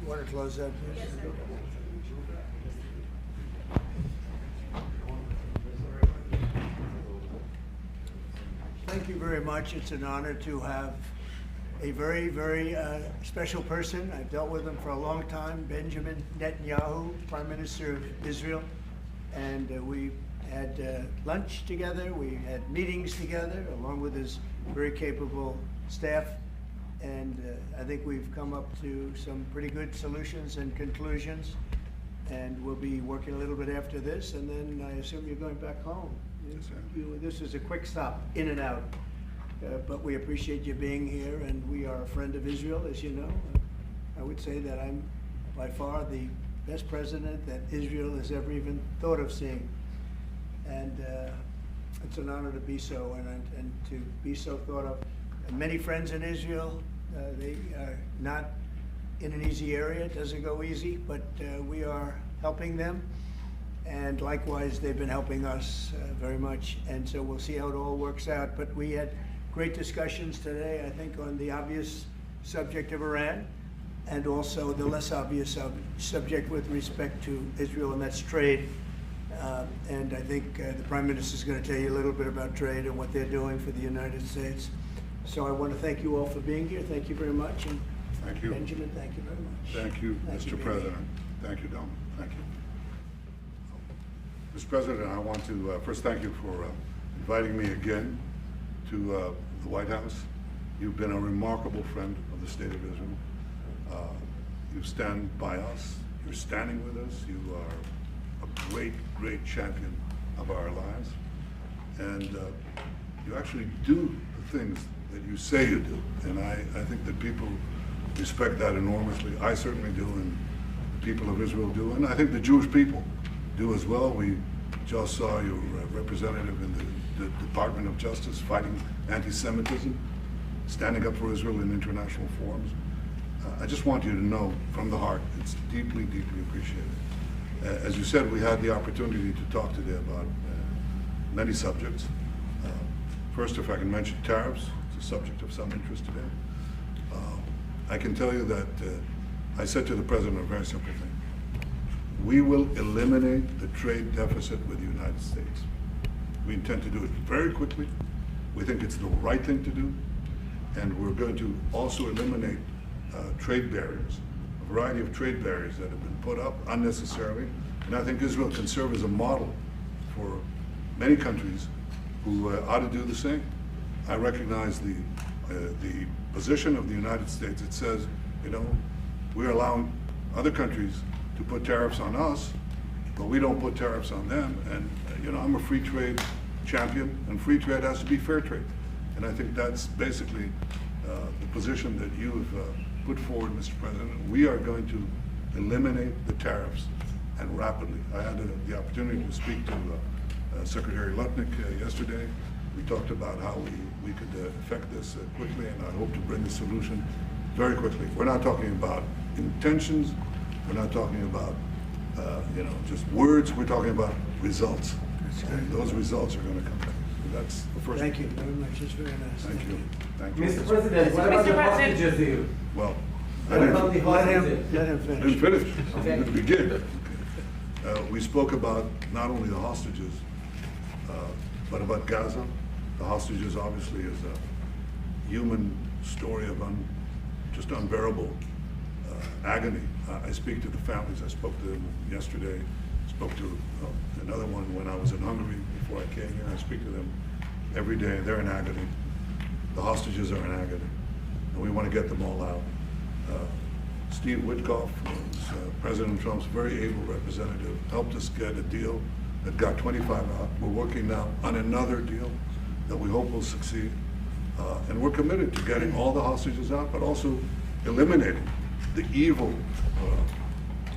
Want to close that, please? Thank you very much. It's an honor to have a very, very special person. I've dealt with him for a long time, Benjamin Netanyahu, Prime Minister of Israel. And we had lunch together, we had meetings together, along with his very capable staff. And I think we've come up to some pretty good solutions and conclusions. And we'll be working a little bit after this, and then I assume you're going back home. Yes, sir. This is a quick stop, in and out. But we appreciate you being here, and we are a friend of Israel, as you know. I would say that I'm by far the best president that Israel has ever even thought of seeing. And it's an honor to be so, and to be so thought of. And many friends in Israel, they are not in an easy area. It doesn't go easy, but we are helping them. And likewise, they've been helping us very much. And so we'll see how it all works out. But we had great discussions today, I think, on the obvious subject of Iran, and also the less obvious subject with respect to Israel, and that's trade. And I think the Prime Minister is going to tell you a little bit about trade and what they're doing for the United States. So I want to thank you all for being here. Thank you very much. And thank you. Benjamin, thank you very much. Thank you, Mr. President. Thank you, Don. Thank you. Mr. President, I want to first thank you for inviting me again to the White House. You've been a remarkable friend of the State of Israel. You stand by us. You're standing with us. You are a great, great champion of our lives. And you actually do the things that you say you do. And I think that people respect that enormously. I certainly do, and the people of Israel do. And I think the Jewish people do as well. We just saw your representative in the Department of Justice fighting anti-Semitism, standing up for Israel in international forums. I just want you to know from the heart, it's deeply, deeply appreciated. As you said, we had the opportunity to talk today about many subjects. First, if I can mention tariffs, it's a subject of some interest today. I can tell you that I said to the President a very simple thing. We will eliminate the trade deficit with the United States. We intend to do it very quickly. We think it's the right thing to do. And we're going to also eliminate trade barriers, a variety of trade barriers that have been put up unnecessarily. And I think Israel can serve as a model for many countries who ought to do the same. I recognize the position of the United States. It says, you know, we're allowing other countries to put tariffs on us, but we don't put tariffs on them. And you know, I'm a free trade champion, and free trade has to be fair trade. And I think that's basically the position that you've put forward, Mr. President. We are going to eliminate the tariffs, and rapidly. I had the opportunity to speak to Secretary Lutnick yesterday. We talked about how we could effect this quickly, and I hope to bring the solution very quickly. We're not talking about intentions. We're not talking about you know, just words. We're talking about results. And those results are going to come back. That's the first. Thank you very much. It's very nice. Thank you. Thank you. Mr. President, what about the hostages here? Well, What about the hostages? Let him I finish. didn't finish. Okay. I'm going to begin. We spoke about not only the hostages, but about Gaza. The hostages obviously is a human story of just unbearable agony. I speak to the families. I spoke to them yesterday. Spoke to another one when I was in Hungary before I came here. I speak to them every day. They're in agony. The hostages are in agony, and we want to get them all out. Steve Witkoff was President Trump's very able representative, helped us get a deal that got 25 out. We're working now on another deal that we hope will succeed. And we're committed to getting all the hostages out, but also eliminating the evil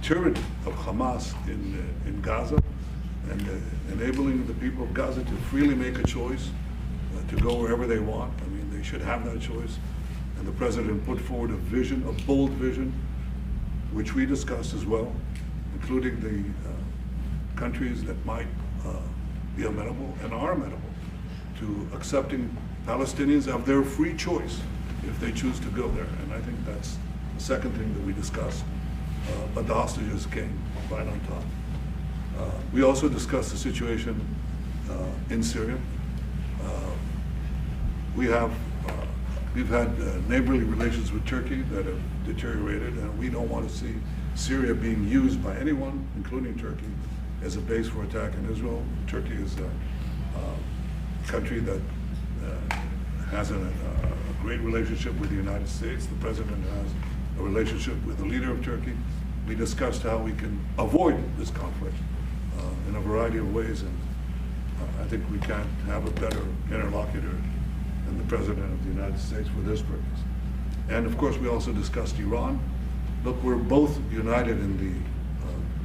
tyranny of Hamas in Gaza, and enabling the people of Gaza to freely make a choice to go wherever they want. I mean, they should have that choice. And the President put forward a vision, a bold vision, which we discussed as well, including the countries that might be amenable and are amenable to accepting Palestinians of their free choice if they choose to go there. And I think that's the second thing that we discussed. but the hostages came right on top. We also discussed the situation in Syria. We've had neighborly relations with Turkey that have deteriorated, and we don't want to see Syria being used by anyone, including Turkey, as a base for attack in Israel. Turkey is a country that has a great relationship with the United States. The president has a relationship with the leader of Turkey. We discussed how we can avoid this conflict in a variety of ways, and I think we can't have a better interlocutor than the President of the United States for this purpose. And of course, we also discussed Iran. Look, we're both united in the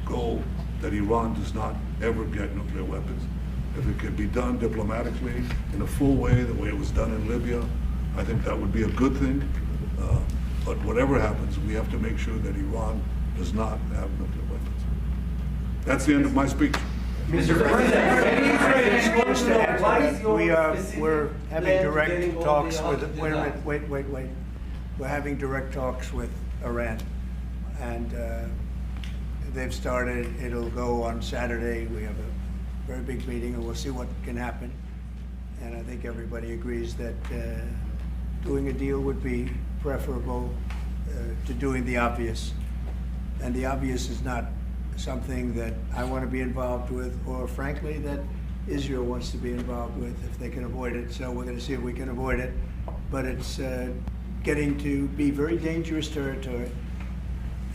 goal that Iran does not ever get nuclear weapons. If it could be done diplomatically in a full way, the way it was done in Libya, I think that would be a good thing. But whatever happens, we have to make sure that Iran does not have nuclear weapons. That's the end of my speech. Mr. President, We're having direct talks with, wait. We're having direct talks with Iran, and they've started. It'll go on Saturday. We have a very big meeting, and we'll see what can happen. And I think everybody agrees that doing a deal would be preferable to doing the obvious. And the obvious is not something that I want to be involved with, or frankly, that Israel wants to be involved with if they can avoid it. So we're going to see if we can avoid it. But it's getting to be very dangerous territory.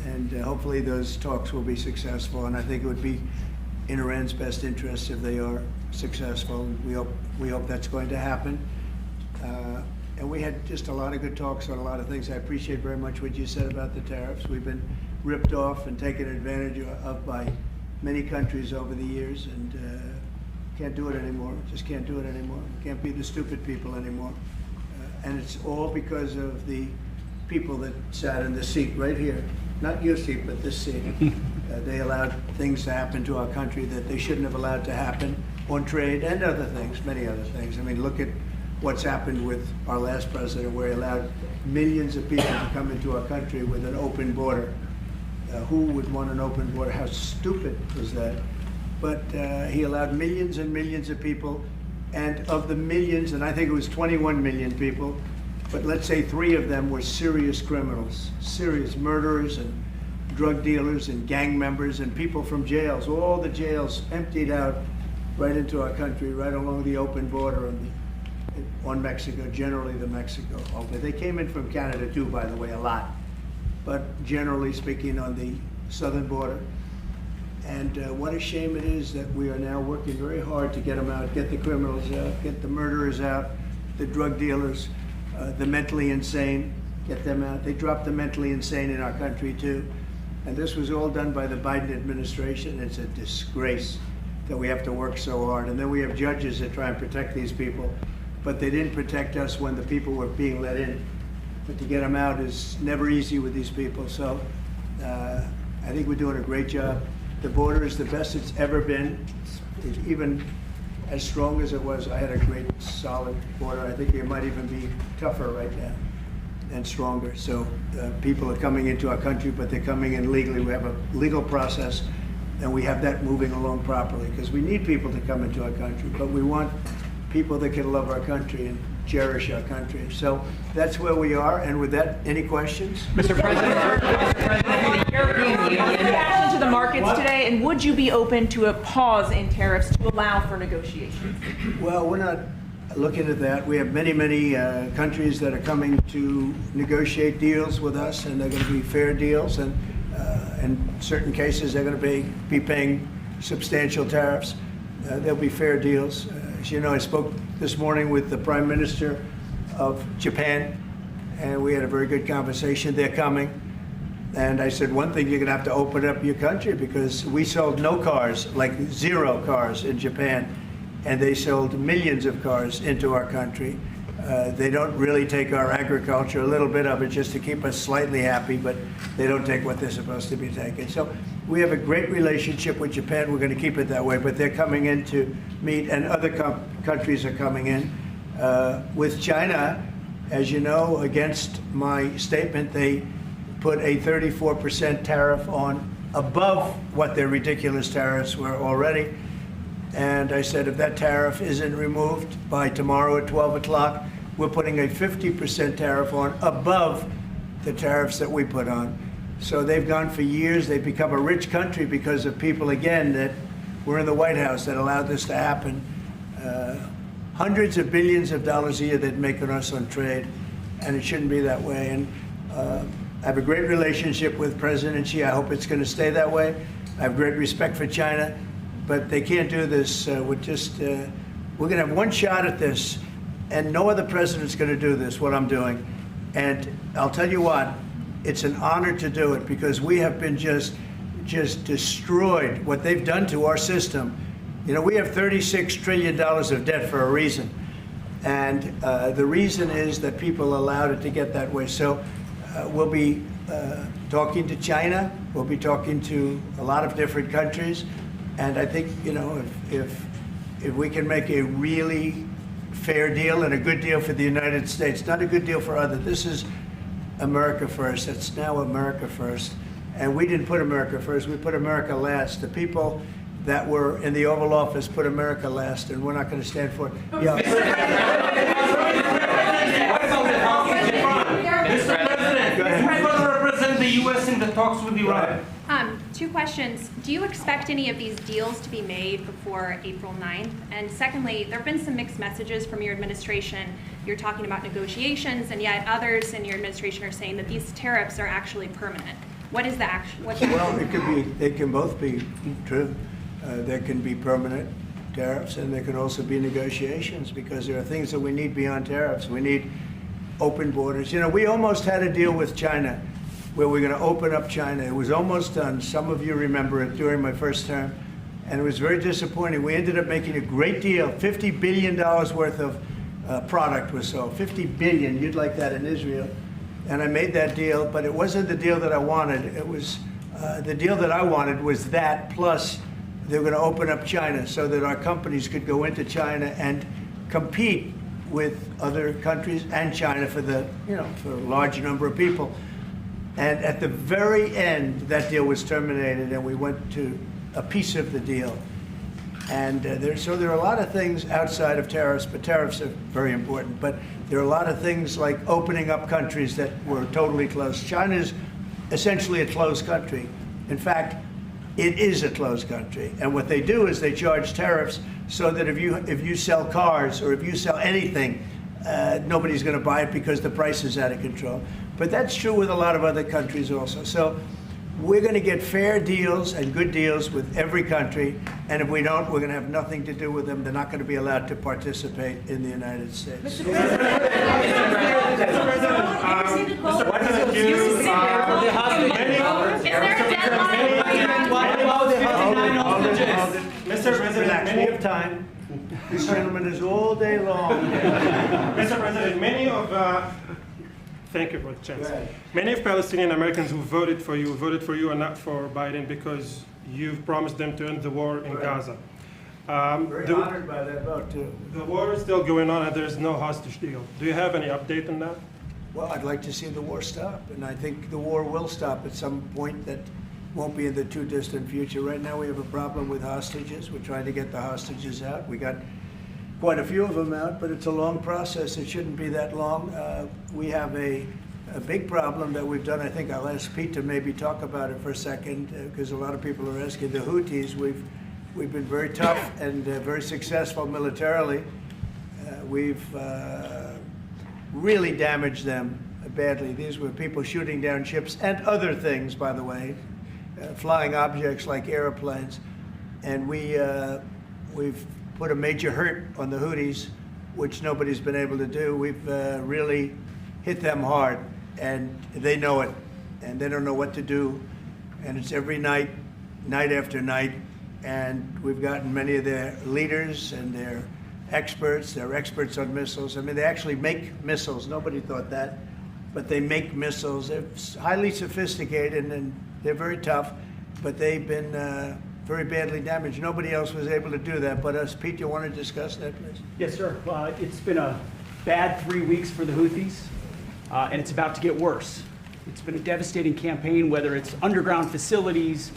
And hopefully those talks will be successful. And I think it would be in Iran's best interest if they are successful. We hope that's going to happen. And we had just a lot of good talks on a lot of things. I appreciate very much what you said about the tariffs. We've been ripped off and taken advantage of by many countries over the years, and can't do it anymore. Just can't do it anymore. Can't be the stupid people anymore. And it's all because of the people that sat in the seat right here. Not your seat, but this seat. They allowed things to happen to our country that they shouldn't have allowed to happen on trade and other things, many other things. I mean, look at what's happened with our last president, where he allowed millions of people to come into our country with an open border. Who would want an open border? How stupid was that? But he allowed millions and millions of people, and of the millions, and I think it was 21 million people, but let's say 3 of them were serious criminals, serious murderers and drug dealers and gang members and people from jails. All the jails emptied out right into our country, right along the open border on Mexico, generally the Mexico. They came in from Canada too, by the way, a lot. But generally speaking, on the southern border. And what a shame it is that we are now working very hard to get them out, get the criminals out, get the murderers out, the drug dealers, the mentally insane, get them out. They dropped the mentally insane in our country too. And this was all done by the Biden administration. It's a disgrace that we have to work so hard. And then we have judges that try and protect these people, but they didn't protect us when the people were being let in. But to get them out is never easy with these people. So I think we're doing a great job. The border is the best it's ever been. It's even as strong as it was. I had a great, solid border. I think it might even be tougher right now and stronger. So people are coming into our country, but they're coming in legally. We have a legal process, and we have that moving along properly, because we need people to come into our country, but we want people that can love our country and cherish our country. So that's where we are. And with that, any questions? Mr. President, the European Union reaction to the markets today, and would you be open to a pause in tariffs to allow for negotiations? Well, we're not looking at that. We have many, many countries that are coming to negotiate deals with us, and they're going to be fair deals. And in certain cases, they're going to be paying substantial tariffs. There'll be fair deals. As you know, I spoke this morning with the Prime Minister of Japan, and we had a very good conversation. They're coming. And I said, one thing, you're going to have to open up your country, because we sold no cars, like 0 cars in Japan, and they sold millions of cars into our country. They don't really take our agriculture, a little bit of it just to keep us slightly happy, but they don't take what they're supposed to be taking. So we have a great relationship with Japan. We're going to keep it that way, but they're coming in to meet, and other countries are coming in. With China, as you know, against my statement, they put a 34% tariff on above what their ridiculous tariffs were already. And I said, if that tariff isn't removed by tomorrow at 12 o'clock, we're putting a 50% tariff on above the tariffs that we put on. So they've gone for years. They've become a rich country because of people, again, that were in the White House that allowed this to happen. Hundreds of billions of dollars a year they'd make on us on trade, and it shouldn't be that way. And I have a great relationship with President Xi. I hope it's going to stay that way. I have great respect for China, but they can't do this with just, we're going to have one shot at this, and no other president's going to do this, what I'm doing. And I'll tell you what, it's an honor to do it because we have been just destroyed, what they've done to our system. You know, we have $36 trillion of debt for a reason. And the reason is that people allowed it to get that way. So we'll be talking to China. We'll be talking to a lot of different countries. And I think, you know, if we can make a really fair deal and a good deal for the United States, not a good deal for others. This is America first. It's now America first. And we didn't put America first. We put America last. The people that were in the Oval Office put America last, and we're not going to stand for it. Yeah. Mr. President, who's going to represent the U.S. in the talks with Iran? Two questions. Do you expect any of these deals to be made before April 9th? And secondly, there have been some mixed messages from your administration. You're talking about negotiations, and yet others in your administration are saying that these tariffs are actually permanent. What is the action? Well, it could be. They can both be true. There can be permanent tariffs, and there can also be negotiations because there are things that we need beyond tariffs. We need open borders. You know, we almost had a deal with China where we're going to open up China. It was almost done. Some of you remember it during my first term, and it was very disappointing. We ended up making a great deal. $50 billion worth of product was sold. $50 billion. You'd like that in Israel. And I made that deal, but it wasn't the deal that I wanted. It was the deal that I wanted was that plus they were going to open up China so that our companies could go into China and compete with other countries and China for the, you know, for a large number of people. And at the very end, that deal was terminated, and we went to a piece of the deal. And there are a lot of things outside of tariffs, but tariffs are very important. But there are a lot of things like opening up countries that were totally closed. China's essentially a closed country. In fact, it is a closed country. And what they do is they charge tariffs so that if you sell cars or if you sell anything, nobody's going to buy it because the price is out of control. But that's true with a lot of other countries also. So we're going to get fair deals and good deals with every country. And if we don't, we're going to have nothing to do with them. They're not going to be allowed to participate in the United States. Mr. President, Relax, we have time. This gentleman is all day long. Mr. President, thank you for the chance. Many of Palestinian Americans who voted for you and not for Biden because you've promised them to end the war in Gaza. Very honored by that vote, too. The war is still going on and there's no hostage deal. Do you have any update on that? Well, I'd like to see the war stop, and I think the war will stop at some point that won't be in the too distant future. Right now we have a problem with hostages. We're trying to get the hostages out. We got quite a few of them out, but it's a long process. It shouldn't be that long. We have a big problem that we've done. I think I'll ask Pete to maybe talk about it for a second, because a lot of people are asking. The Houthis, we've been very tough and very successful militarily. We've really damaged them badly. These were people shooting down ships and other things, by the way, flying objects like airplanes. And we've put a major hurt on the Houthis, which nobody's been able to do. We've really hit them hard, and they know it, and they don't know what to do. And it's every night, night after night. And we've gotten many of their leaders and their experts. They're experts on missiles. I mean, they actually make missiles. Nobody thought that, but they make missiles. They're highly sophisticated, and they're very tough, but they've been very badly damaged. Nobody else was able to do that but us. Pete, you want to discuss that, please? Yes, sir. It's been a bad 3 weeks for the Houthis, and it's about to get worse. It's been a devastating campaign, whether it's underground facilities,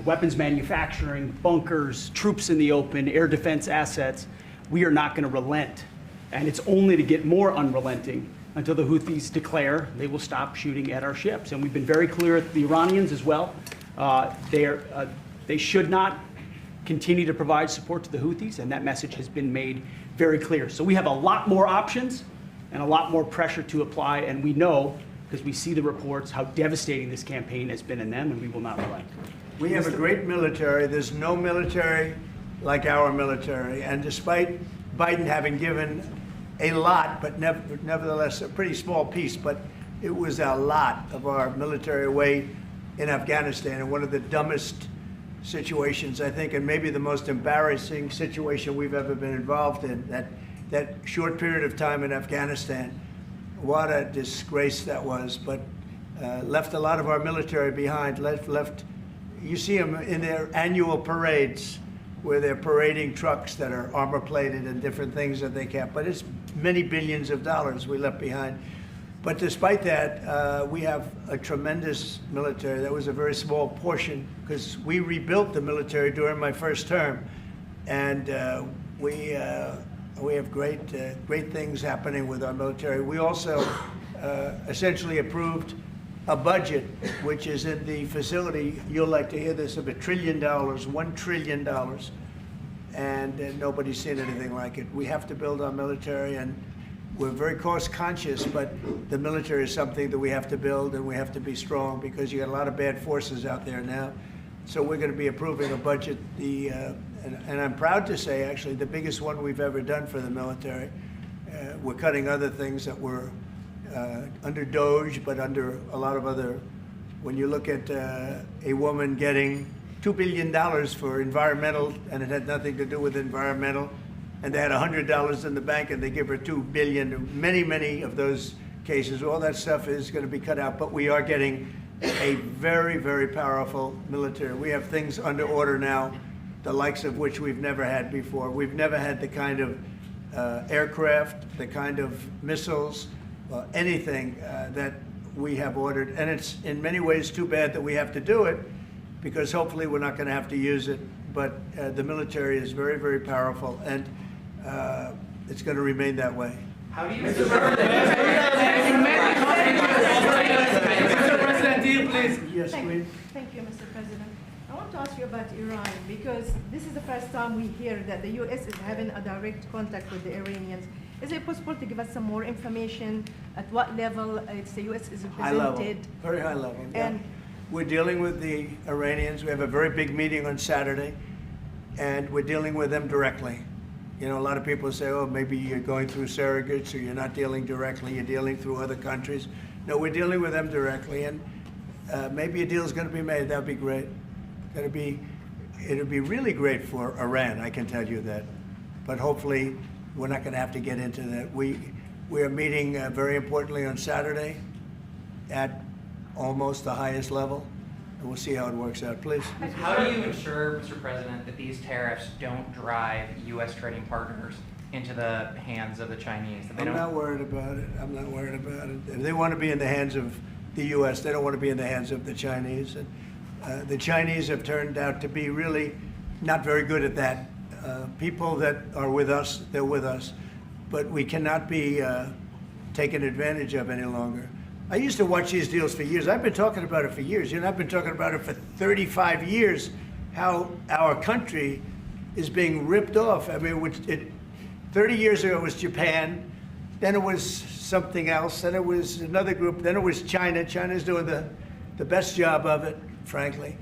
weapons manufacturing, bunkers, troops in the open, air defense assets. We are not going to relent. And it's only to get more unrelenting until the Houthis declare they will stop shooting at our ships. And we've been very clear at the Iranians as well. They should not continue to provide support to the Houthis, and that message has been made very clear. So we have a lot more options and a lot more pressure to apply, and we know, because we see the reports, how devastating this campaign has been in them, and we will not relent. We have a great military. There's no military like our military. And despite Biden having given a lot, but nevertheless a pretty small piece, but it was a lot of our military away in Afghanistan, and one of the dumbest situations, I think, and maybe the most embarrassing situation we've ever been involved in, that short period of time in Afghanistan. What a disgrace that was, but left a lot of our military behind, left you see them in their annual parades where they're parading trucks that are armor-plated and different things that they can't, but it's many billions of dollars we left behind. But despite that, we have a tremendous military. That was a very small portion because we rebuilt the military during my first term, and we have great things happening with our military. We also essentially approved a budget which is in the facility. You'll like to hear this, of $1 trillion, $1 trillion, and nobody's seen anything like it. We have to build our military, and we're very cost conscious, but the military is something that we have to build, and we have to be strong because you got a lot of bad forces out there now. So we're going to be approving a budget, and I'm proud to say, actually, the biggest one we've ever done for the military. We're cutting other things that were under DOGE, but under a lot of other. When you look at a woman getting $2 billion for environmental, and it had nothing to do with environmental, and they had $100 in the bank, and they give her $2 billion. Many of those cases, all that stuff is going to be cut out. But we are getting a very powerful military. We have things under order now, the likes of which we've never had before. We've never had the kind of aircraft, the kind of missiles, anything that we have ordered. And it's in many ways too bad that we have to do it, because hopefully we're not going to have to use it. But the military is very powerful, and it's going to remain that way. How do you, Mr. President, do you please? Yes, please. Thank you, Mr. President. I want to ask you about Iran, because this is the first time we hear that the U.S. is having a direct contact with the Iranians. Is it possible to give us some more information at what level the U.S. is represented? High level, very high level. And we're dealing with the Iranians. We have a very big meeting on Saturday, and we're dealing with them directly. You know, a lot of people say, oh, maybe you're going through surrogates, or you're not dealing directly, you're dealing through other countries. No, we're dealing with them directly, and maybe a deal is going to be made. That would be great. It'll be really great for Iran, I can tell you that. But hopefully, we're not going to have to get into that. We are meeting very importantly on Saturday at almost the highest level, and we'll see how it works out. Please. How do you ensure, Mr. President, that these tariffs don't drive U.S. trading partners into the hands of the Chinese? That they I'm not worried about it. I'm not worried about it. If they want to be in the hands of the U.S., they don't want to be in the hands of the Chinese. And the Chinese have turned out to be really not very good at that. People that are with us, they're with us. But we cannot be taken advantage of any longer. I used to watch these deals for years. I've been talking about it for years. You know, I've been talking about it for 35 years, how our country is being ripped off. I mean, 30 years ago it was Japan, then it was something else, then it was another group, then it was China. China's doing the best job of it, frankly.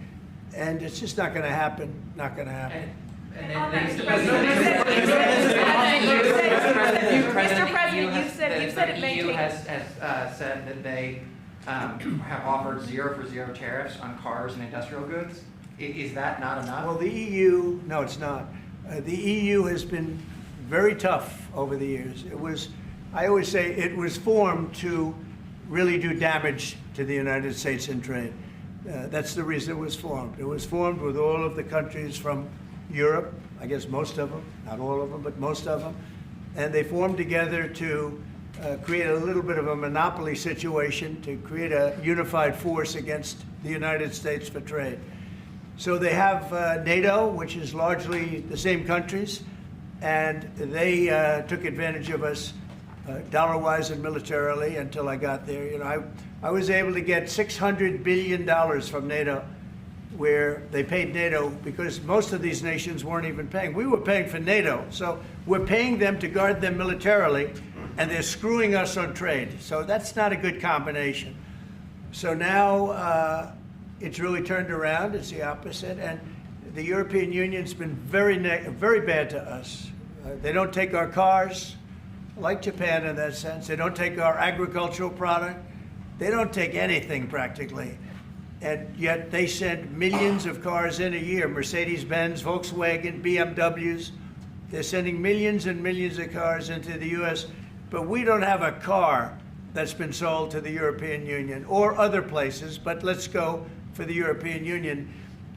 And it's just not going to happen, not going to happen. Mr. President, you've said it the EU has said that they have offered 0 for 0 tariffs on cars and industrial goods. Is that not enough? Well, the EU, no, it's not. The EU has been very tough over the years. I always say it was formed to really do damage to the United States in trade. That's the reason it was formed. It was formed with all of the countries from Europe, I guess most of them, not all of them, but most of them. And they formed together to create a little bit of a monopoly situation to create a unified force against the United States for trade. So they have NATO, which is largely the same countries, and they took advantage of us dollar-wise and militarily until I got there. You know, I was able to get $600 billion from NATO, where they paid NATO because most of these nations weren't even paying. We were paying for NATO, so we're paying them to guard them militarily, and they're screwing us on trade. So that's not a good combination. So now it's really turned around. It's the opposite, and the European Union's been very bad to us. They don't take our cars, like Japan in that sense. They don't take our agricultural product. They don't take anything practically. And yet they send millions of cars in a year, Mercedes-Benz, Volkswagen, BMWs. They're sending millions and millions of cars into the U.S., but we don't have a car that's been sold to the European Union or other places, but let's go for the European Union.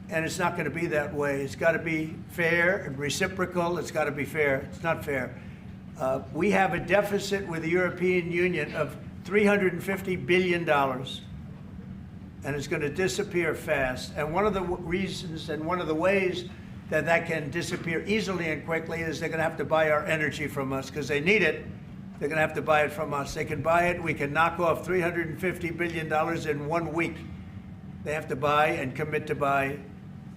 And it's not going to be that way. It's got to be fair and reciprocal. It's got to be fair. It's not fair. We have a deficit with the European Union of $350 billion, and it's going to disappear fast. And one of the reasons and one of the ways that that can disappear easily and quickly is they're going to have to buy our energy from us because they need it. They're going to have to buy it from us. They can buy it. We can knock off $350 billion in 1 week. They have to buy and commit to buy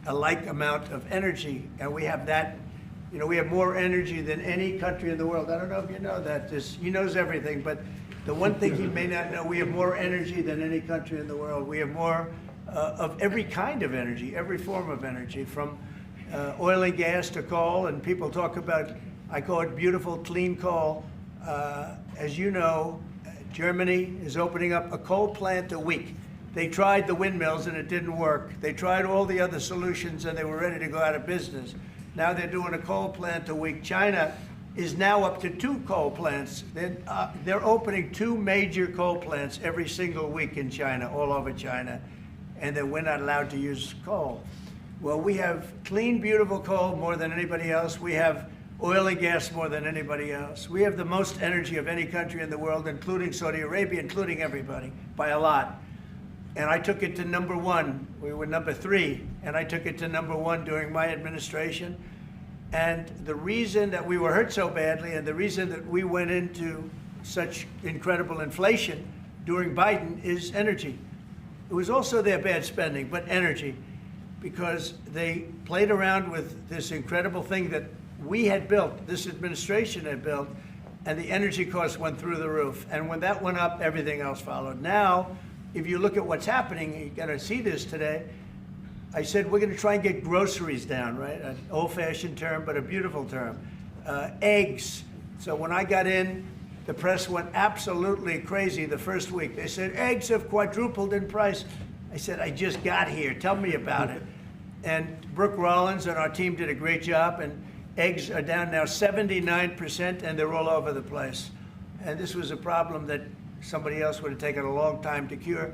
a like amount of energy, and we have that. You know, we have more energy than any country in the world. I don't know if you know that. He knows everything, but the one thing he may not know, we have more energy than any country in the world. We have more of every kind of energy, every form of energy, from oil and gas to coal. And people talk about, I call it beautiful, clean coal. As you know, Germany is opening up a coal plant a week. They tried the windmills and it didn't work. They tried all the other solutions and they were ready to go out of business. Now they're doing a coal plant a week. China is now up to 2 coal plants. They're opening 2 major coal plants every single week in China, all over China, and then we're not allowed to use coal. Well, we have clean, beautiful coal more than anybody else. We have oil and gas more than anybody else. We have the most energy of any country in the world, including Saudi Arabia, including everybody, by a lot. And I took it to number 1. We were number 3, and I took it to number 1 during my administration. And the reason that we were hurt so badly and the reason that we went into such incredible inflation during Biden is energy. It was also their bad spending, but energy, because they played around with this incredible thing that we had built, this administration had built, and the energy costs went through the roof. And when that went up, everything else followed. Now, if you look at what's happening, you got to see this today. I said we're going to try and get groceries down, right? An old-fashioned term, but a beautiful term. Eggs. So when I got in, the press went absolutely crazy the first week. They said, eggs have quadrupled in price. I said, I just got here. Tell me about it. And Brooke Rollins and our team did a great job, and eggs are down now 79%, and they're all over the place. And this was a problem that somebody else would have taken a long time to cure.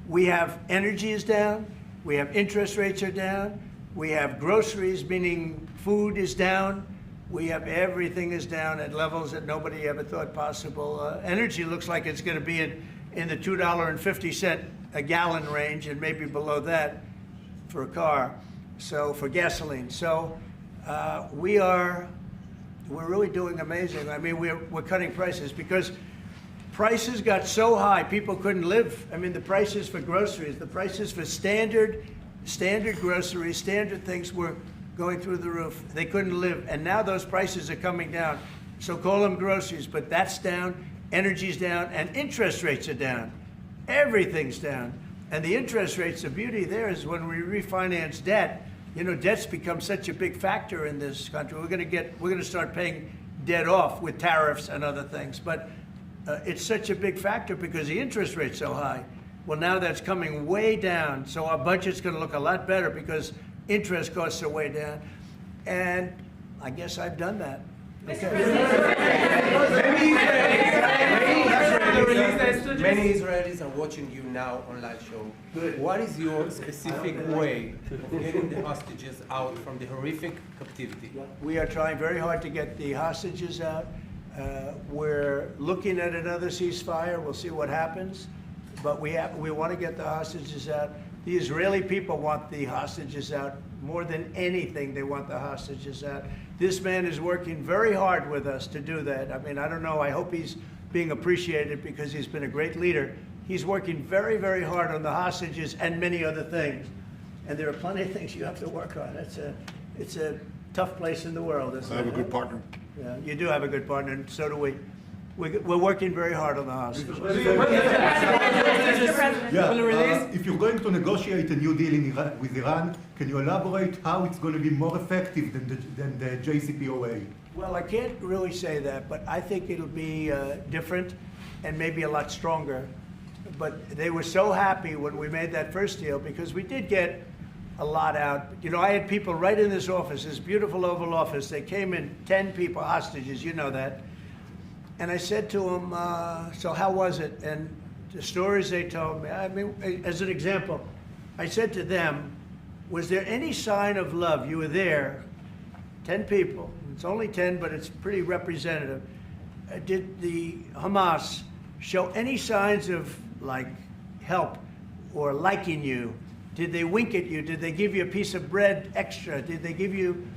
We have energy is down. We have interest rates are down. We have groceries, meaning food is down. We have everything is down at levels that nobody ever thought possible. Energy looks like it's going to be in the $2.50 a gallon range, and maybe below that for a car. So for gasoline. So we're really doing amazing. I mean, we're cutting prices because prices got so high, people couldn't live. I mean, the prices for groceries, the prices for standard groceries, standard things were going through the roof. They couldn't live. And now those prices are coming down. So call them groceries, but that's down, energy's down, and interest rates are down. Everything's down. And the interest rates, the beauty there is when we refinance debt, you know, debt's become such a big factor in this country. We're going to start paying debt off with tariffs and other things. But it's such a big factor because the interest rate's so high. Well, now that's coming way down, so our budget's going to look a lot better because interest costs are way down. And I guess I've done that. Many Israelis are watching you now on live show. Good. What is your specific way of getting the hostages out from the horrific captivity? We are trying very hard to get the hostages out. We're looking at another ceasefire. We'll see what happens. But we want to get the hostages out. The Israeli people want the hostages out more than anything. They want the hostages out. This man is working very hard with us to do that. I mean, I don't know. I hope he's being appreciated because he's been a great leader. He's working very, very hard on the hostages and many other things. And there are plenty of things you have to work on. It's a tough place in the world. I have a good partner. Yeah, you do have a good partner, and so do we. We're working very hard on the hostages. If you're going to negotiate a new deal with Iran, can you elaborate how it's going to be more effective than the JCPOA? Well, I can't really say that, but I think it'll be different and maybe a lot stronger. But they were so happy when we made that first deal because we did get a lot out. You know, I had people right in this office, this beautiful Oval Office. They came in, 10 people, hostages, you know that. And I said to them, so how was it? And the stories they told me, I mean, as an example, I said to them, was there any sign of love? You were there, 10 people. It's only 10, but it's pretty representative. Did the Hamas show any signs of, like, help or liking you? Did they wink at you? Did they give you a piece of bread extra? Did they give you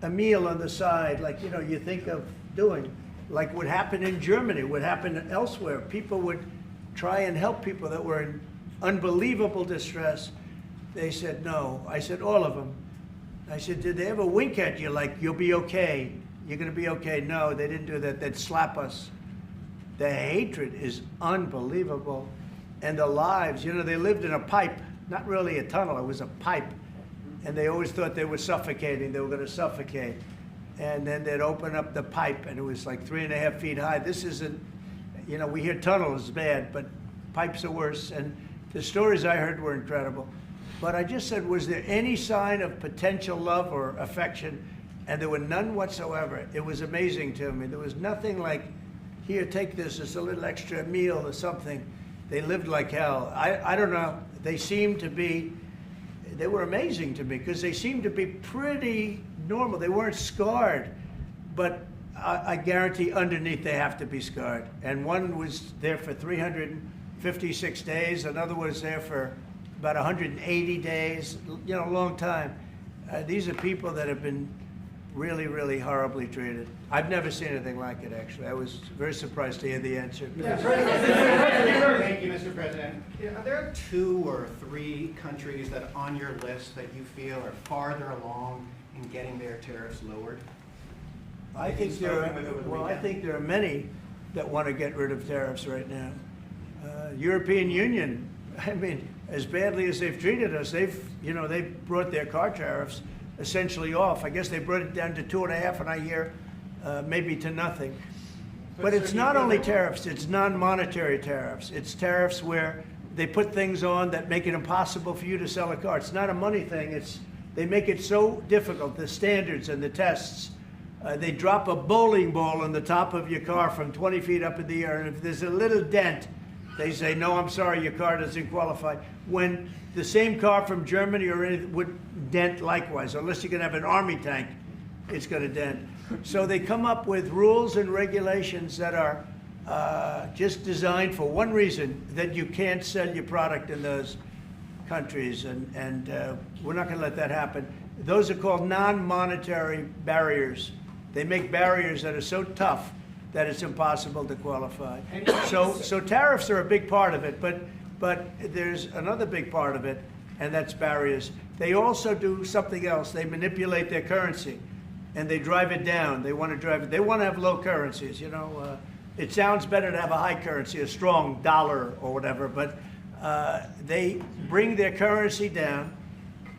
a meal on the side, like, you know, you think of doing? Like would happen in Germany, would happen elsewhere. People would try and help people that were in unbelievable distress. They said no. I said, all of them. I said, did they ever wink at you like, you'll be okay? You're going to be okay? No, they didn't do that. They'd slap us. The hatred is unbelievable. And the lives, you know, they lived in a pipe, not really a tunnel, it was a pipe. And they always thought they were suffocating, they were going to suffocate. And then they'd open up the pipe, and it was like 3.5 feet high. This isn't, you know, we hear tunnels bad, but pipes are worse. And the stories I heard were incredible. But I just said, was there any sign of potential love or affection? And there were none whatsoever. It was amazing to me. There was nothing like, here, take this, it's a little extra meal or something. They lived like hell. I don't know. They seemed to be, they were amazing to me because they seemed to be pretty normal. They weren't scarred, but I guarantee underneath they have to be scarred. And one was there for 356 days. Another was there for about 180 days, you know, a long time. These are people that have been really, really horribly treated. I've never seen anything like it, actually. I was very surprised to hear the answer. Thank you, Mr. President. Are there 2 or 3 countries that are on your list that you feel are farther along in getting their tariffs lowered? I think there are many that want to get rid of tariffs right now. European Union, I mean, as badly as they've treated us, they've brought their car tariffs essentially off. I guess they brought it down to 2.5, and I hear maybe to nothing. But it's not only tariffs, it's non-monetary tariffs. It's tariffs where they put things on that make it impossible for you to sell a car. It's not a money thing. They make it so difficult, the standards and the tests. They drop a bowling ball on the top of your car from 20 feet up in the air, and if there's a little dent, they say, no, I'm sorry, your car doesn't qualify. When the same car from Germany or anything would dent likewise, unless you can have an army tank, it's going to dent. So they come up with rules and regulations that are just designed for one reason, that you can't sell your product in those countries, and we're not going to let that happen. Those are called non-monetary barriers. They make barriers that are so tough that it's impossible to qualify. So tariffs are a big part of it, but there's another big part of it, and that's barriers. They also do something else. They manipulate their currency, and they drive it down. They want to have low currencies, you know. It sounds better to have a high currency, a strong dollar or whatever, but they bring their currency down,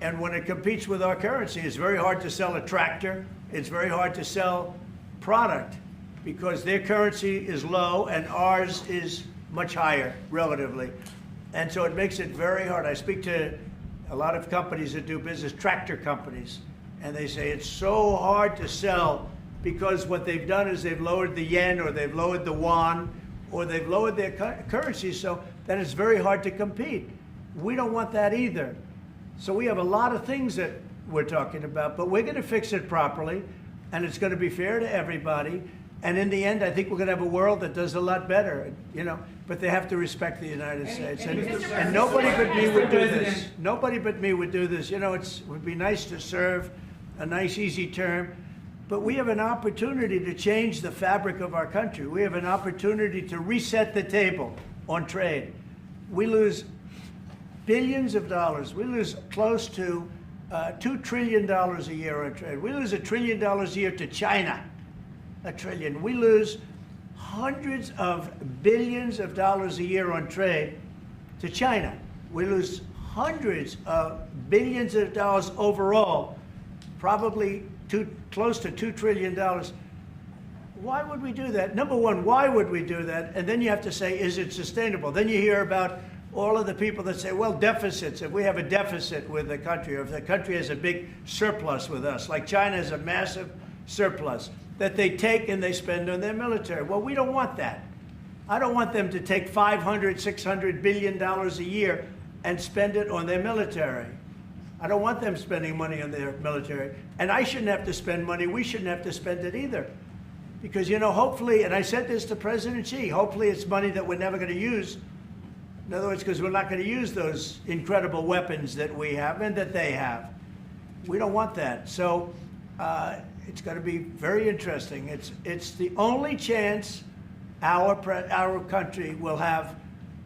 and when it competes with our currency, it's very hard to sell a tractor. It's very hard to sell product because their currency is low and ours is much higher relatively. And so it makes it very hard. I speak to a lot of companies that do business, tractor companies, and they say it's so hard to sell because what they've done is they've lowered the yen or they've lowered the yuan or they've lowered their currency so that it's very hard to compete. We don't want that either. So we have a lot of things that we're talking about, but we're going to fix it properly, and it's going to be fair to everybody. And in the end, I think we're going to have a world that does a lot better, you know, but they have to respect the United States. And nobody but me would do this. Nobody but me would do this. You know, it would be nice to serve a nice, easy term, but we have an opportunity to change the fabric of our country. We have an opportunity to reset the table on trade. We lose billions of dollars. We lose close to $2 trillion a year on trade. We lose $1 trillion a year to China. $1 trillion. We lose hundreds of billions of dollars a year on trade to China. We lose hundreds of billions of dollars overall, probably close to $2 trillion. Why would we do that? Number one, why would we do that? And then you have to say, is it sustainable? Then you hear about all of the people that say, well, deficits. If we have a deficit with the country, or if the country has a big surplus with us, like China has a massive surplus, that they take and they spend on their military. Well, we don't want that. I don't want them to take $500, $600 billion a year and spend it on their military. I don't want them spending money on their military. And I shouldn't have to spend money. We shouldn't have to spend it either. Because, you know, hopefully, and I said this to President Xi, hopefully it's money that we're never going to use. In other words, because we're not going to use those incredible weapons that we have and that they have. We don't want that. So it's going to be very interesting. It's the only chance our country will have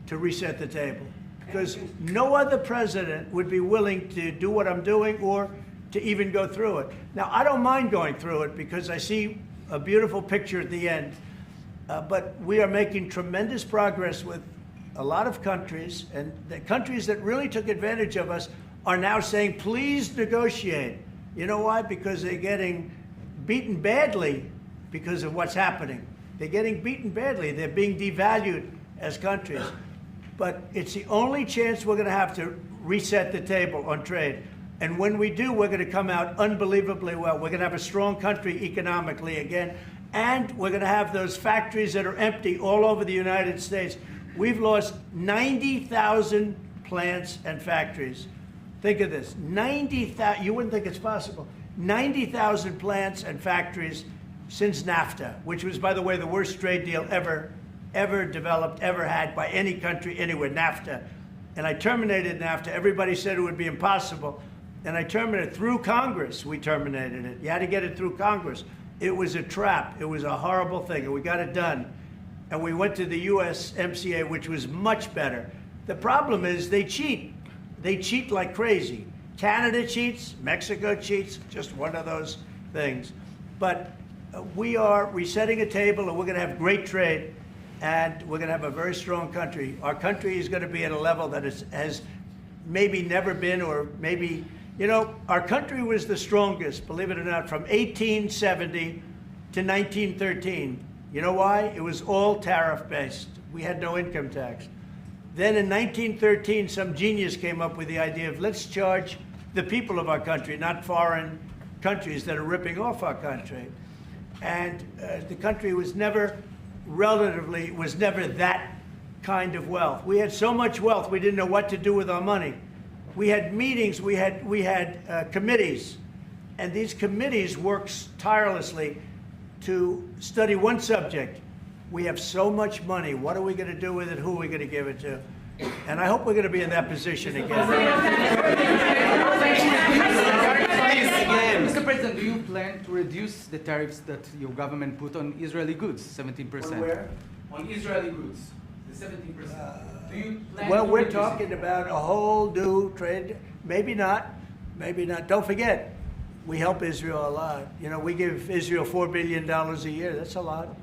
to reset the table. Because no other president would be willing to do what I'm doing or to even go through it. Now, I don't mind going through it because I see a beautiful picture at the end. But we are making tremendous progress with a lot of countries, and the countries that really took advantage of us are now saying, please negotiate. You know why? Because they're getting beaten badly because of what's happening. They're getting beaten badly. They're being devalued as countries. But it's the only chance we're going to have to reset the table on trade. And when we do, we're going to come out unbelievably well. We're going to have a strong country economically again. And we're going to have those factories that are empty all over the United States. We've lost 90,000 plants and factories. Think of this, 90,000, you wouldn't think it's possible. 90,000 plants and factories since NAFTA, which was, by the way, the worst trade deal ever developed, ever had by any country anywhere, NAFTA. And I terminated NAFTA. Everybody said it would be impossible. And I terminated it through Congress. We terminated it. You had to get it through Congress. It was a trap. It was a horrible thing, and we got it done. And we went to the USMCA, which was much better. The problem is they cheat. They cheat like crazy. Canada cheats, Mexico cheats, just one of those things. But we are resetting a table, and we're going to have great trade, and we're going to have a very strong country. Our country is going to be at a level that has maybe never been, or maybe, you know, our country was the strongest, believe it or not, from 1870 to 1913. You know why? It was all tariff-based. We had no income tax. Then in 1913, some genius came up with the idea of let's charge the people of our country, not foreign countries that are ripping off our country. And the country was never that kind of wealth. We had so much wealth, we didn't know what to do with our money. We had meetings, we had committees, and these committees worked tirelessly to study one subject. We have so much money. What are we going to do with it? Who are we going to give it to? And I hope we're going to be in that position again. Mr. President, do you plan to reduce the tariffs that your government put on Israeli goods, 17%? On where? On Israeli goods, the 17%. Do you plan Well, to we're reduce talking about a whole new trade. Maybe not. Maybe not. Don't forget, we help Israel a lot. You know, we give Israel $4 billion a year. That's a lot.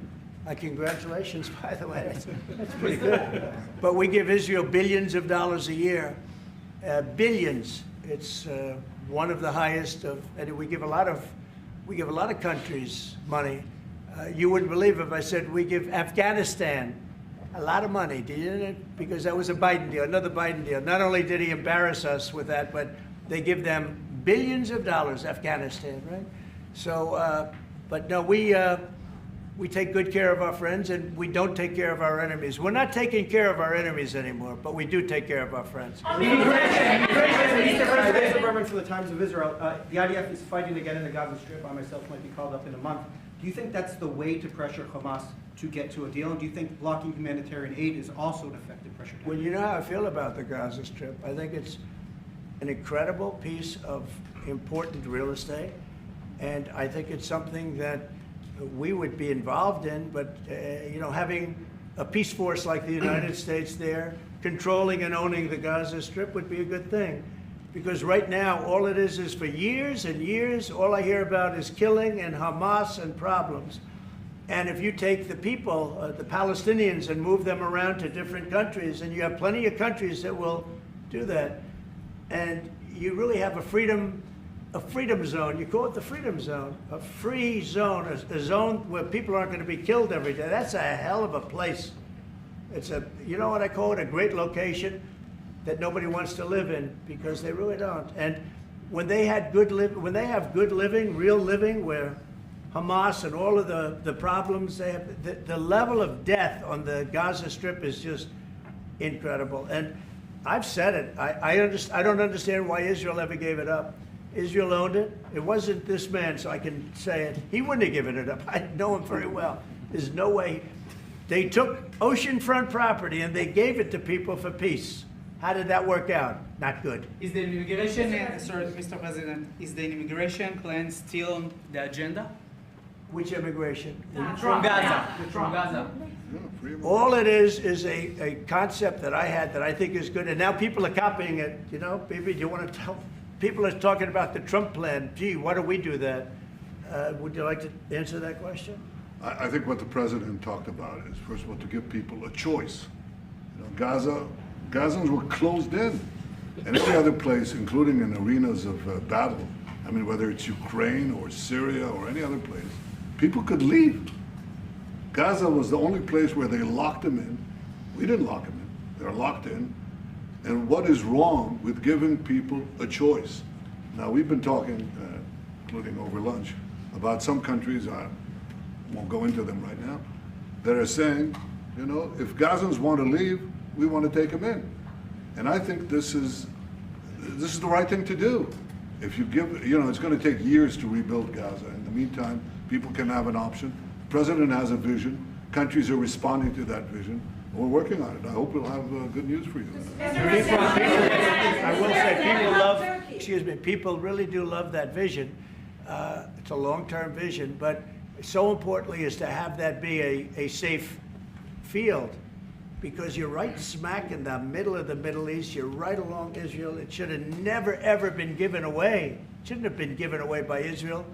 Congratulations, by the way. That's pretty good. But we give Israel billions of dollars a year. Billions. It's one of the highest of, and we give a lot of countries money. You wouldn't believe if I said we give Afghanistan a lot of money, do you? Because that was a Biden deal, another Biden deal. Not only did he embarrass us with that, but they give them billions of dollars, Afghanistan, right? So, but no, we take good care of our friends, and we don't take care of our enemies. We're not taking care of our enemies anymore, but we do take care of our friends. Mr. Berman from the Times of Israel. The IDF is fighting again in the Gaza Strip. I myself might be called up in a month. Do you think that's the way to pressure Hamas to get to a deal? And do you think blocking humanitarian aid is also an effective pressure tactic? Well, you know how I feel about the Gaza Strip. I think it's an incredible piece of important real estate, and I think it's something that we would be involved in, but you know, having a peace force like the United States there, controlling and owning the Gaza Strip would be a good thing. Because right now, all it is for years and years, all I hear about is killing and Hamas and problems. And if you take the people, the Palestinians, and move them around to different countries, and you have plenty of countries that will do that, and you really have a freedom zone. You call it the freedom zone, a free zone, a zone where people aren't going to be killed every day. That's a hell of a place. It's a, you know what I call it, a great location that nobody wants to live in, because they really don't. And when they have good living, real living, where Hamas and all of the problems they have, the level of death on the Gaza Strip is just incredible. And I've said it. I don't understand why Israel ever gave it up. Israel owned it. It wasn't this man, so I can say it. He wouldn't have given it up. I know him very well. There's no way. They took oceanfront property and they gave it to people for peace. How did that work out? Not good. Is the immigration, sorry, Mr. President, is the immigration plan still on the agenda? Which immigration? From Gaza. From Gaza. All it is a concept that I had that I think is good, and now people are copying it. You know, maybe you want to tell people are talking about the Trump plan. Gee, why don't we do that? Would you like to answer that question? I think what the president talked about is, first of all, to give people a choice. You know, Gazans were closed in, and every other place, including in arenas of battle. I mean, whether it's Ukraine or Syria or any other place, people could leave. Gaza was the only place where they locked them in. We didn't lock them in. They're locked in. And what is wrong with giving people a choice? Now, we've been talking, including over lunch, about some countries, I won't go into them right now, that are saying, you know, if Gazans want to leave, we want to take them in. And I think this is the right thing to do. If you give, you know, it's going to take years to rebuild Gaza. In the meantime, people can have an option. The president has a vision. Countries are responding to that vision. We're working on it. I hope we'll have good news for you. I will say people really do love that vision. It's a long-term vision, but so importantly is to have that be a safe field, because you're right smack in the middle of the Middle East. You're right along Israel. It should have never, ever been given away. It shouldn't have been given away by Israel.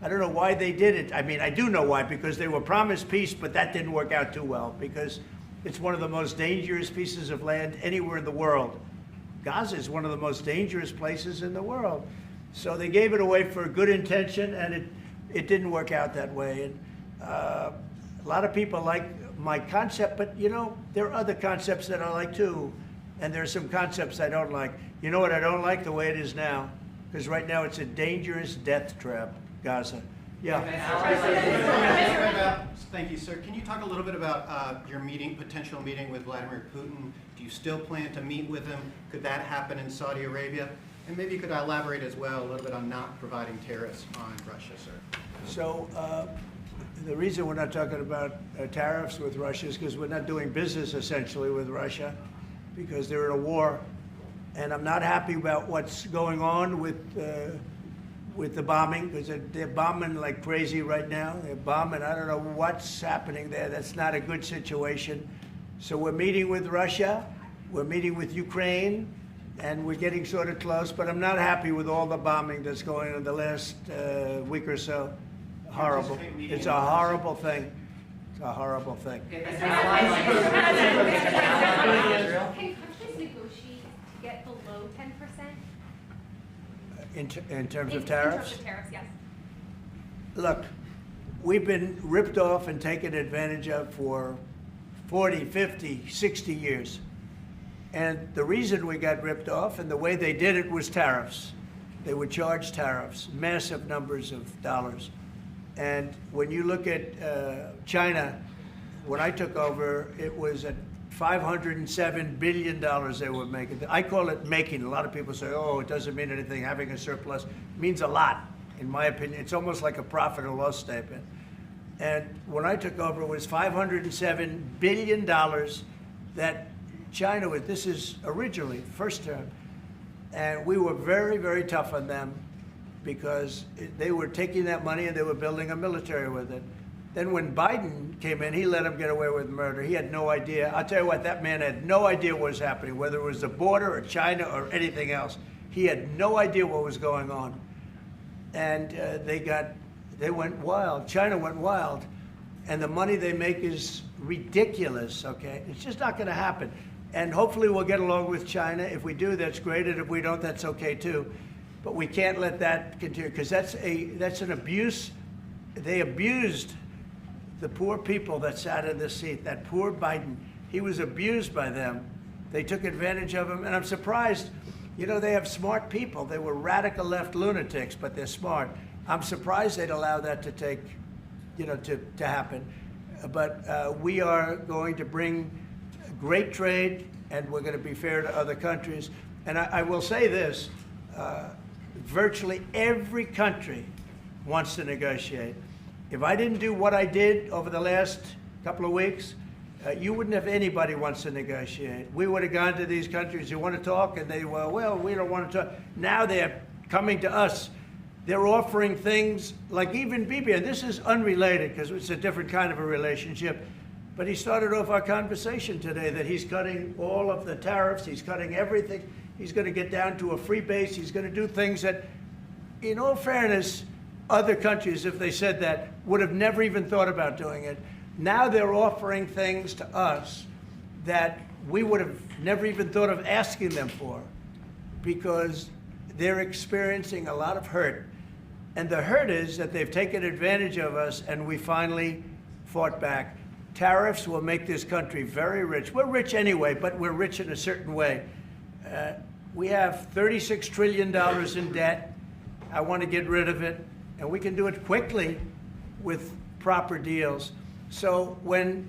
I don't know why they did it. I mean, I do know why, because they were promised peace, but that didn't work out too well, because it's one of the most dangerous pieces of land anywhere in the world. Gaza is one of the most dangerous places in the world. So they gave it away for a good intention, and it didn't work out that way. And a lot of people like my concept, but you know, there are other concepts that I like too. And there are some concepts I don't like. You know what I don't like? The way it is now. Because right now it's a dangerous death trap, Gaza. Yeah. Thank you, sir. Can you talk a little bit about your potential meeting with Vladimir Putin? Do you still plan to meet with him? Could that happen in Saudi Arabia? And maybe you could elaborate as well a little bit on not providing tariffs on Russia, sir. So the reason we're not talking about tariffs with Russia is because we're not doing business essentially with Russia, because they're in a war. And I'm not happy about what's going on with the bombing, because they're bombing like crazy right now. They're bombing. I don't know what's happening there. That's not a good situation. So we're meeting with Russia. We're meeting with Ukraine. And we're getting sort of close. But I'm not happy with all the bombing that's going on the last week or so. Horrible. It's a horrible thing. It's a horrible thing. Can countries negotiate to get below 10%? In terms of tariffs? In terms of tariffs, yes. Look, we've been ripped off and taken advantage of for 40, 50, 60 years. And the reason we got ripped off and the way they did it was tariffs. They would charge tariffs, massive numbers of dollars. And when you look at China, when I took over, it was at $507 billion they were making. I call it making. A lot of people say, oh, it doesn't mean anything. Having a surplus means a lot, in my opinion. It's almost like a profit or loss statement. And when I took over, it was $507 billion that China was, this is originally, first term. And we were very, very tough on them because they were taking that money and they were building a military with it. Then when Biden came in, he let them get away with murder. He had no idea. I'll tell you what, that man had no idea what was happening, whether it was the border or China or anything else. He had no idea what was going on. And they went wild. China went wild. And the money they make is ridiculous, okay? It's just not going to happen. And hopefully we'll get along with China. If we do, that's great. And if we don't, that's okay too. But we can't let that continue because that's an abuse. They abused the poor people that sat in this seat. That poor Biden, he was abused by them. They took advantage of him. And I'm surprised, you know, they have smart people. They were radical left lunatics, but they're smart. I'm surprised they'd allow that to take, you know, to happen. But we are going to bring great trade, and we're going to be fair to other countries. And I will say this, virtually every country wants to negotiate. If I didn't do what I did over the last couple of weeks, you wouldn't have anybody wants to negotiate. We would have gone to these countries, you want to talk? And they were, well, we don't want to talk. Now they're coming to us. They're offering things like even Bibi, and this is unrelated because it's a different kind of a relationship, but he started off our conversation today that he's cutting all of the tariffs, he's cutting everything, he's going to get down to a free base, he's going to do things that, in all fairness, other countries, if they said that, would have never even thought about doing it. Now they're offering things to us that we would have never even thought of asking them for because they're experiencing a lot of hurt. And the hurt is that they've taken advantage of us and we finally fought back. Tariffs will make this country very rich. We're rich anyway, but we're rich in a certain way. We have $36 trillion in debt. I want to get rid of it. And we can do it quickly with proper deals. So when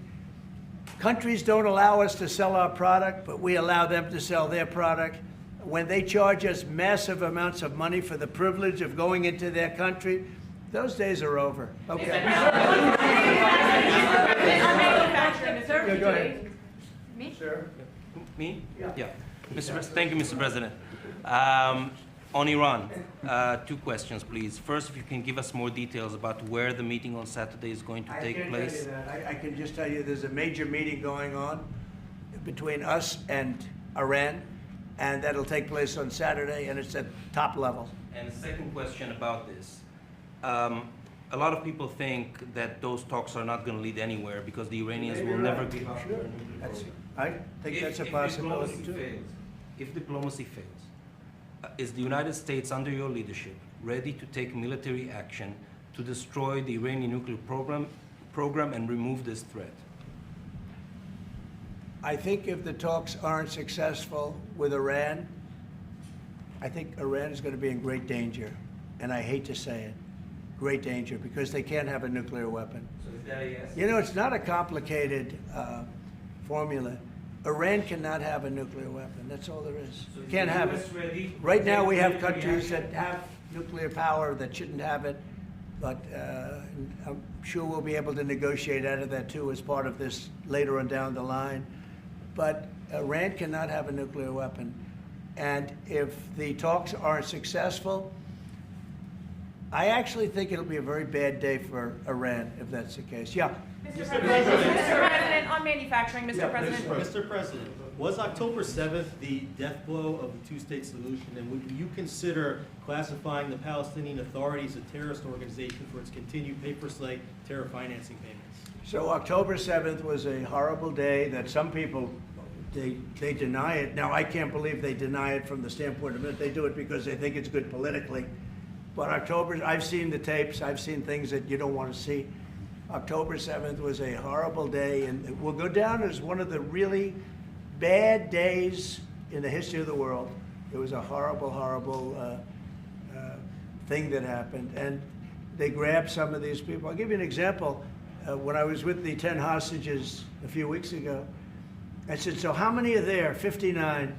countries don't allow us to sell our product, but we allow them to sell their product, when they charge us massive amounts of money for the privilege of going into their country, those days are over. Okay. Yeah, go ahead. Me? Sir? Me? Yeah. Thank you, Mr. President. On Iran, two questions, please. First, if you can give us more details about where the meeting on Saturday is going to take place. I can't tell you that. I can just tell you there's a major meeting going on between us and Iran, and that'll take place on Saturday, and it's at top level. And the second question about this. A lot of people think that those talks are not going to lead anywhere because the Iranians will never give up. Sure. I think that's a possibility too. If diplomacy fails, is the United States, under your leadership, ready to take military action to destroy the Iranian nuclear program and remove this threat? I think if the talks aren't successful with Iran, I think Iran is going to be in great danger. And I hate to say it, great danger, because they can't have a nuclear weapon. So is that a yes? You know, it's not a complicated formula. Iran cannot have a nuclear weapon. That's all there is. So Can't have it. Right now we have countries that have nuclear power that shouldn't have it, but I'm sure we'll be able to negotiate out of that too as part of this later on down the line. But Iran cannot have a nuclear weapon. And if the talks aren't successful, I actually think it'll be a very bad day for Iran if that's the case. Yeah. Mr. President, on manufacturing, Mr. President. Mr. President, was October 7th the death blow of the two-state solution, and would you consider classifying the Palestinian Authority as a terrorist organization for its continued pay-for-slay terror financing payments? So October 7th was a horrible day that some people, they deny it. Now, I can't believe they deny it from the standpoint of it. They do it because they think it's good politically. But October, I've seen the tapes. I've seen things that you don't want to see. October 7th was a horrible day, and it will go down as one of the really bad days in the history of the world. It was a horrible, horrible thing that happened. And they grabbed some of these people. I'll give you an example. When I was with the 10 hostages a few weeks ago, I said, so how many are there? 59.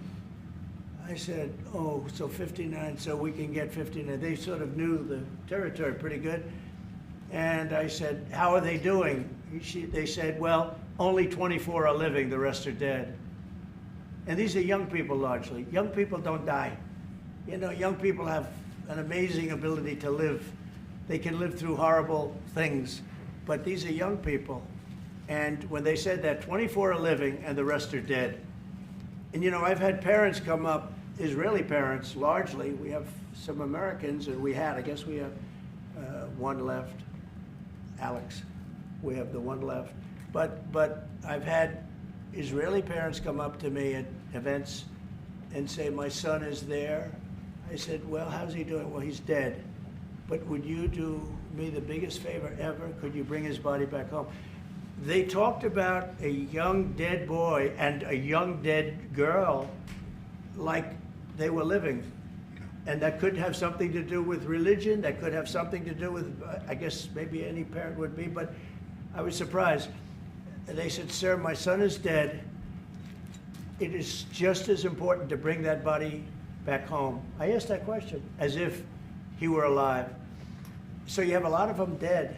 I said, oh, so 59, so we can get 59. They sort of knew the territory pretty good. And I said, how are they doing? They said, well, only 24 are living, the rest are dead. And these are young people largely. Young people don't die. You know, young people have an amazing ability to live. They can live through horrible things, but these are young people. And when they said that 24 are living and the rest are dead, and you know, I've had parents come up, Israeli parents largely. We have some Americans, and I guess we have one left, Alex. We have the one left. But I've had Israeli parents come up to me at events and say, my son is there. I said, well, how's he doing? Well, he's dead. But would you do me the biggest favor ever? Could you bring his body back home? They talked about a young dead boy and a young dead girl like they were living. And that could have something to do with religion. That could have something to do with, I guess maybe any parent would be, but I was surprised. They said, sir, my son is dead. It is just as important to bring that body back home. I asked that question as if he were alive. So you have a lot of them dead,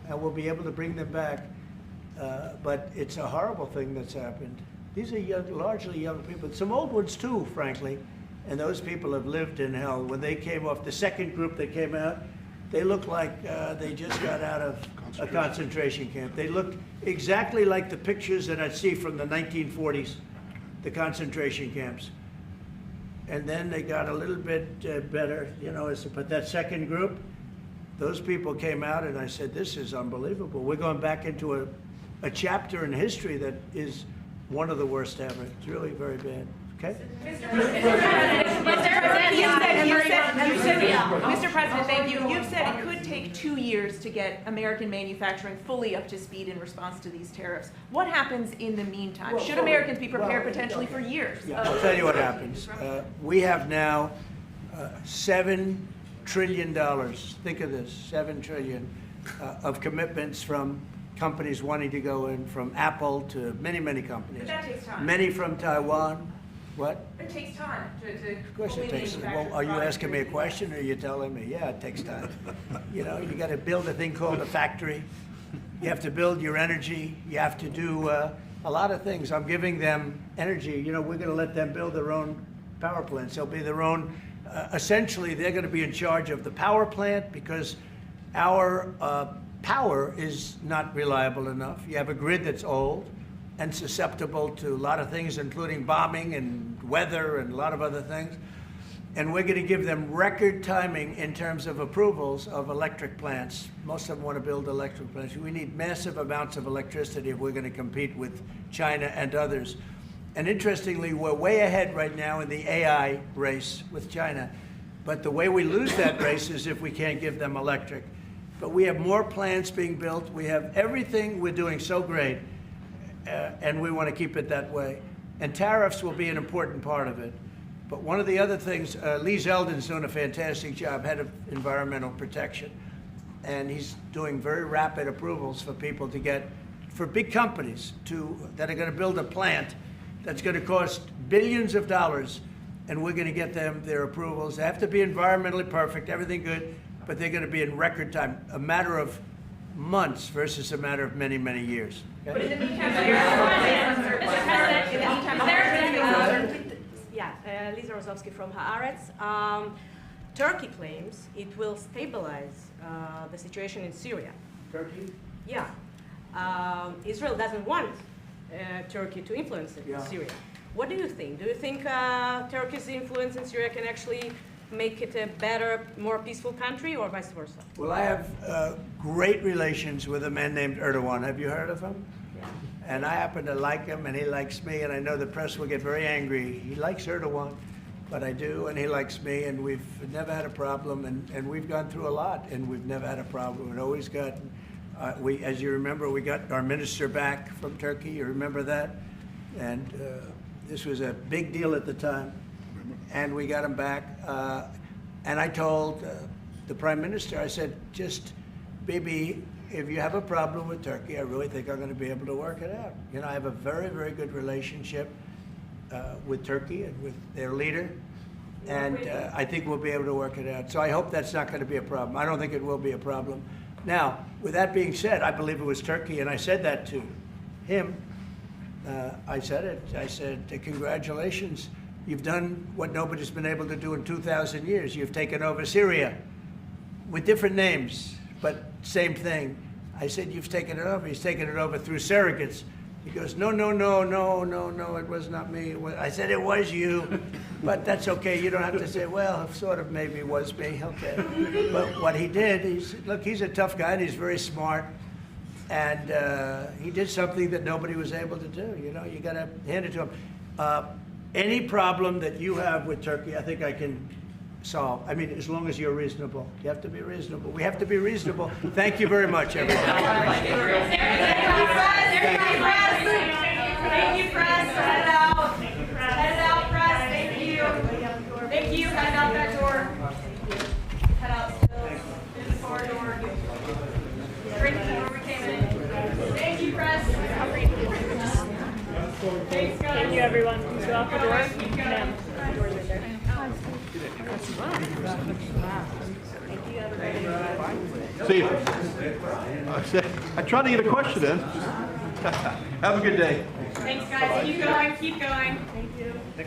and we'll be able to bring them back. But it's a horrible thing that's happened. These are young, largely young people. Some old ones too, frankly. And those people have lived in hell. When they came off, the second group that came out, they looked like they just got out of a concentration camp. They looked exactly like the pictures that I'd see from the 1940s, the concentration camps. And then they got a little bit better, you know, but that second group, those people came out and I said, this is unbelievable. We're going back into a chapter in history that is one of the worst ever. It's really very bad. Okay? Mr. President, thank you. You've said it could take 2 years to get American manufacturing fully up to speed in response to these tariffs. What happens in the meantime? Should Americans be prepared potentially for years? Yeah, I'll tell you what happens. We have now $7 trillion. Think of this, $7 trillion of commitments from companies wanting to go in, from Apple to many, many companies. But that takes time. Many from Taiwan. What? It takes time to Of course it takes time. Well, are you asking me a question or are you telling me? Yeah, it takes time. You know, you got to build a thing called a factory. You have to build your energy. You have to do a lot of things. I'm giving them energy. You know, we're going to let them build their own power plants. They'll be their own, essentially, they're going to be in charge of the power plant because our power is not reliable enough. You have a grid that's old and susceptible to a lot of things, including bombing and weather and a lot of other things. And we're going to give them record timing in terms of approvals of electric plants. Most of them want to build electric plants. We need massive amounts of electricity if we're going to compete with China and others. And interestingly, we're way ahead right now in the AI race with China. But the way we lose that race is if we can't give them electric. But we have more plants being built. We have everything. We're doing so great. And we want to keep it that way. And tariffs will be an important part of it. But one of the other things, Lee Zeldin's doing a fantastic job, head of environmental protection. And he's doing very rapid approvals for people to get, for big companies that are going to build a plant that's going to cost billions of dollars. And we're going to get them their approvals. They have to be environmentally perfect, everything good, but they're going to be in record time, a matter of months versus a matter of many, many years. Okay? But in the meantime, Lisa Rozovsky from Haaretz. Turkey claims it will stabilize the situation in Syria. Turkey? Yeah. Israel doesn't want Turkey to influence Syria. What do you think? Do you think Turkey's influence in Syria can actually make it a better, more peaceful country, or vice versa? Well, I have great relations with a man named Erdogan. Have you heard of him? Yeah. And I happen to like him, and he likes me, and I know the press will get very angry. He likes Erdogan, but I do, and he likes me, and we've never had a problem, and we've gone through a lot, and we've never had a problem. We've always gotten, as you remember, we got our minister back from Turkey. You remember that? And this was a big deal at the time. And we got him back. And I told the Prime Minister, I said, just, Bibi, if you have a problem with Turkey, I really think I'm going to be able to work it out. You know, I have a very, very good relationship with Turkey and with their leader. And I think we'll be able to work it out. So I hope that's not going to be a problem. I don't think it will be a problem. Now, with that being said, I believe it was Turkey, and I said that to him. I said it. I said, congratulations. You've done what nobody's been able to do in 2,000 years. You've taken over Syria with different names, but same thing. I said, you've taken it over. He's taken it over through surrogates. He goes, no, it was not me. I said, it was you, but that's okay. You don't have to say, well, sort of maybe it was me, okay. But what he did, look, he's a tough guy and he's very smart. And he did something that nobody was able to do. You know, you got to hand it to him. Any problem that you have with Turkey, I think I can solve. I mean, as long as you're reasonable. You have to be reasonable. We have to be reasonable. Thank you very much, everybody. Thank you, press. Head out. Head out, press. Thank you. Thank you. Head out that door. Head out still. Through the corridor. Straight to the door we came in. Thank you, press. Thanks, guys. Thank you, everyone. So out the door. Keep going. Ma'am, the doors right there. See you. I tried to get a question in. Have a good day. Thanks, guys. Keep going. Keep going. Thank you.